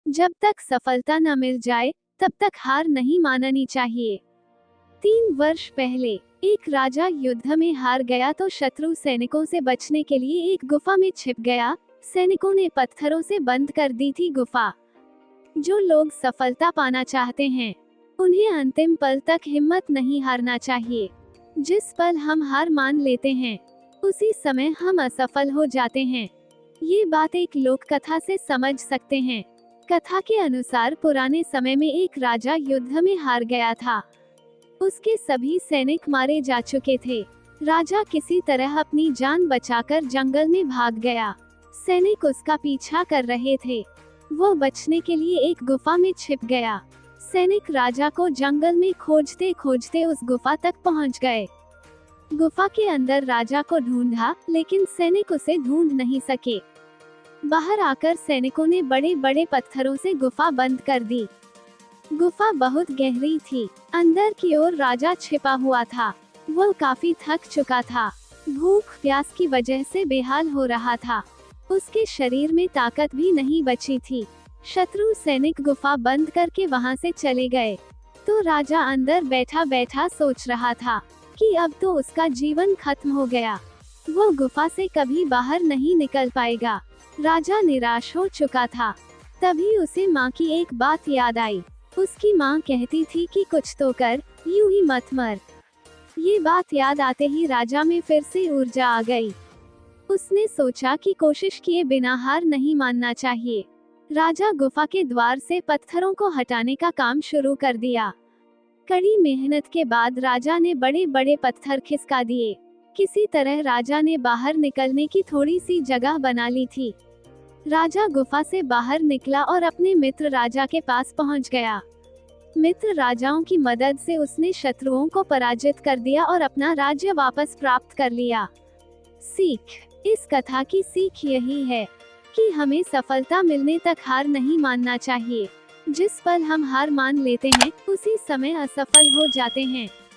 जब तक सफलता न मिल जाए तब तक हार नहीं माननी चाहिए। 3 वर्ष पहले एक राजा युद्ध में हार गया तो शत्रु सैनिकों से बचने के लिए एक गुफा में छिप गया। सैनिकों ने पत्थरों से बंद कर दी थी गुफा। जो लोग सफलता पाना चाहते हैं उन्हें अंतिम पल तक हिम्मत नहीं हारना चाहिए। जिस पल हम हार मान लेते हैं उसी समय हम असफल हो जाते हैं। ये बात एक लोक कथा से समझ सकते हैं। कथा के अनुसार पुराने समय में एक राजा युद्ध में हार गया था। उसके सभी सैनिक मारे जा चुके थे। राजा किसी तरह अपनी जान बचाकर जंगल में भाग गया। सैनिक उसका पीछा कर रहे थे। वो बचने के लिए एक गुफा में छिप गया। सैनिक राजा को जंगल में खोजते खोजते उस गुफा तक पहुंच गए। गुफा के अंदर राजा को ढूंढा लेकिन सैनिक उसे ढूंढ नहीं सके। बाहर आकर सैनिकों ने बड़े बड़े पत्थरों से गुफा बंद कर दी। गुफा बहुत गहरी थी। अंदर की ओर राजा छिपा हुआ था। वो काफी थक चुका था। भूख प्यास की वजह से बेहाल हो रहा था। उसके शरीर में ताकत भी नहीं बची थी। शत्रु सैनिक गुफा बंद करके वहां से चले गए तो राजा अंदर बैठा बैठा सोच रहा था कि अब तो उसका जीवन खत्म हो गया। वो गुफा से कभी बाहर नहीं निकल पाएगा। राजा निराश हो चुका था। तभी उसे माँ की एक बात याद आई। उसकी माँ कहती थी कि कुछ तो कर, यूं ही मत मर। ये बात याद आते ही राजा में फिर से ऊर्जा आ गई। उसने सोचा कि कोशिश किए बिना हार नहीं मानना चाहिए। राजा गुफा के द्वार से पत्थरों को हटाने का काम शुरू कर दिया। कड़ी मेहनत के बाद राजा ने बड़े बड़े पत्थर खिसका दिए। किसी तरह राजा ने बाहर निकलने की थोड़ी सी जगह बना ली थी। राजा गुफा से बाहर निकला और अपने मित्र राजा के पास पहुंच गया। मित्र राजाओं की मदद से उसने शत्रुओं को पराजित कर दिया और अपना राज्य वापस प्राप्त कर लिया। सीख: इस कथा की सीख यही है कि हमें सफलता मिलने तक हार नहीं मानना चाहिए। जिस पल हम हार मान लेते हैं उसी समय असफल हो जाते हैं।